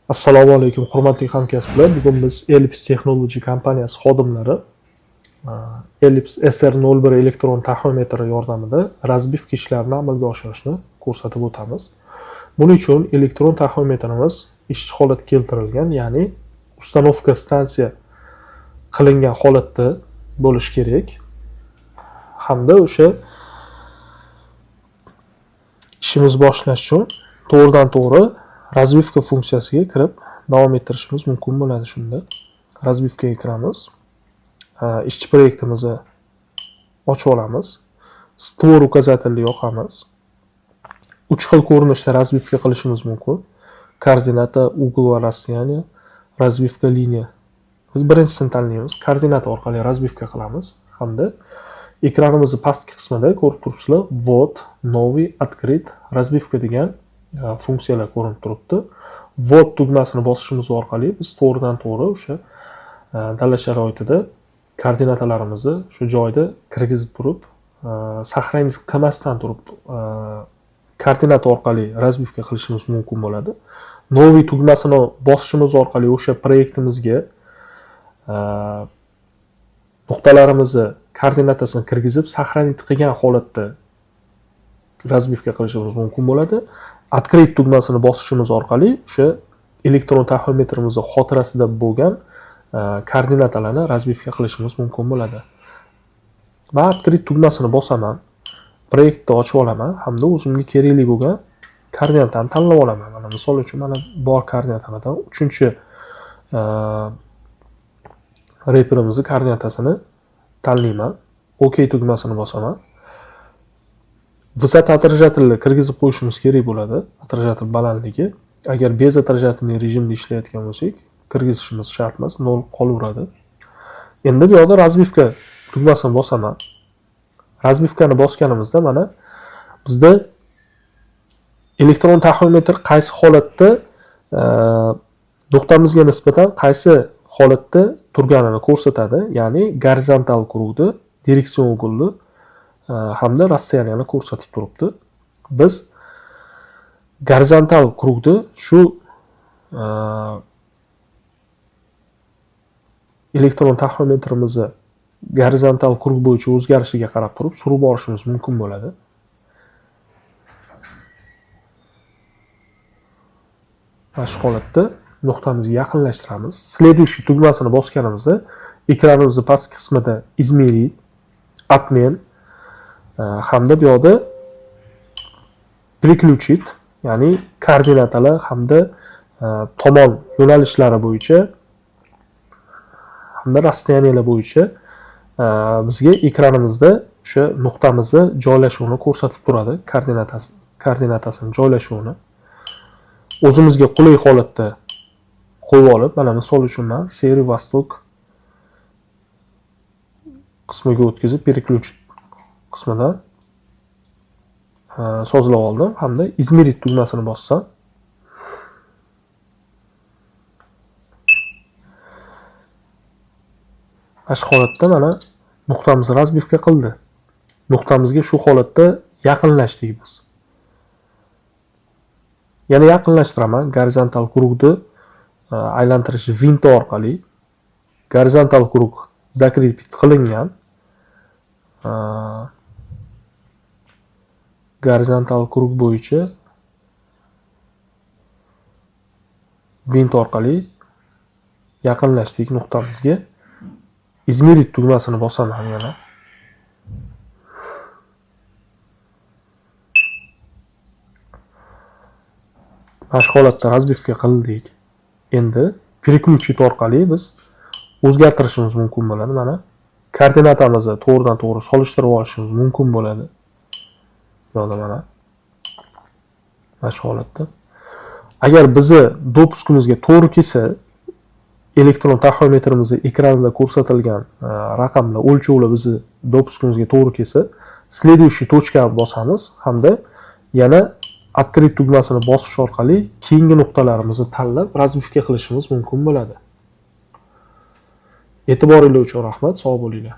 Assalomu alaykum, hurmatli hamkasblar. Bugun biz Ellipse Technology kompaniyasi xodimlari Ellipse SR01 elektron taxometri yordamida razbivka ishlarini amalga oshirishni ko'rsatib o'tamiz. Buning uchun elektron taxometrimiz ishchi holatga keltirilgan, ya'ni ustanovka stansiya qilingan holatda bo'lishi kerak. Hamda o'sha ishimiz boshlash uchun to'g'ridan-to'g'ri razbivka funksiyasiga kirib davom ettirishimiz mumkin bo'ladi. Shunda razbivkaga kiramiz. Ishchi proyektimizni ochib olamiz. Stvor uказательni yoqamiz. 3 xil ko'rinishda razbivka qilishimiz mumkin. Koordinata, ugl va расстояние, razbivka liniya. Biz birinchisini tanlaymiz. Koordinata orqali razbivka qilamiz hamda ekranimizning pastki qismida ko'rib turibsizlar, ввод, новый, открыт, razbivka degan funksiyalar ko'rinib turibdi. Vvod tugmasini bosishimiz orqali biz to'g'ridan-to'g'ri o'sha dala sharoitida koordinatalarimizni shu joyda kirgizib turib, saqlaymiz qilmasdan turib koordinata orqali razbivka qilishimiz mumkin bo'ladi. Новый tugmasini bosishimiz orqali o'sha proyektimizga nuqtalarimizni koordinatasini kirgizib, saqlanib qilgan holatda razbivka qilishimiz mumkin bo'ladi. Открыть tugmasini bosishimiz orqali o'sha elektron taxometrimizning xotirasida bo'lgan koordinatalarni razbivka qilishimiz mumkin bo'ladi. Va открыть tugmasini bosaman, proyektni ochib olaman hamda o'zimga kerakli bo'lgan koordinatani tanlab olaman. Mana misol uchun mana bor koordinatalardan 3-reperimizning koordinatasini tanlayman. OK tugmasini bosaman. Vысота отражательni kirgizib qo'yishimiz kerak bo'ladi. Отражатель balandligi. Agar bez отражательный rejimda ishlayotgan bo'lsak, kirgizishimiz shart emas, 0 qolaveradi. Endi bu yerda razbivka tugmasini bosaman. Razbivkani bosganimizda mana bizda elektron taxometr qaysi holatda nuqtamizga nisbatan qaysi holatda turganini ko'rsatadi. Ya'ni gorizontal kurugni, direksion uglni hamda расстояниеni ko'rsatib turibdi. Biz gorizontal kurugni shu elektron taxometrimizni gorizontal kurug bo'yicha o'zgarishiga qarab turib surib borishimiz mumkin bo'ladi. Mana shu holatda nuqtamizga yaqinlashtiramiz. Следующий tugmasini bosganimizda ekranimizning pastki qismida измерить, отмен hamda bu yerda переключить, ya'ni koordinatalar hamda tomon yo'nalishlari bo'yicha hamda расстояниелар bo'yicha bizga ekranimizda o'sha nuqtamizni joylashuvini ko'rsatib turadi, koordinatasini joylashuvini. O'zimizga qulay holatda qo'yib olib, mana misol uchun men Seri Vostok qismiga o'tkazib, переключить qismidan sozlab oldim hamda измерить tugmasini bossam mana shu holatda mana nuqtamizni razbivka qildi. Nuqtamizga shu holatda yaqinlashdik biz. Yana yaqinlashtiraman gorizontal kurugni aylantirish vinti orqali. Gorizontal kurug zakrypit qilingan. Gorizontal kurug bo'yicha vint orqali yaqinlashdik nuqtamizga. Измерить tugmasini bosaman yana. Mana shu holatda razbivka qildik. Endi переключить orqali biz o'zgartirishimiz mumkin bo'ladi. Mana koordinatamizni to'g'ridan-to'g'ri solishtirib olishimiz mumkin bo'ladi. Yo'lda mana shu holatda. Agar bizni dopuskimizga to'g'ri kelsa, elektron taxometrimizning ekranida ko'rsatilgan raqamlar, o'lchovlar bizni dopuskimizga to'g'ri kelsa, следующий точкani bosamiz hamda yana открыть tugmasini bosish orqali keyingi nuqtalarimizni tanlab razbivka qilishimiz mumkin bo'ladi. E'tiboringiz uchun rahmat, sog' bo'linglar.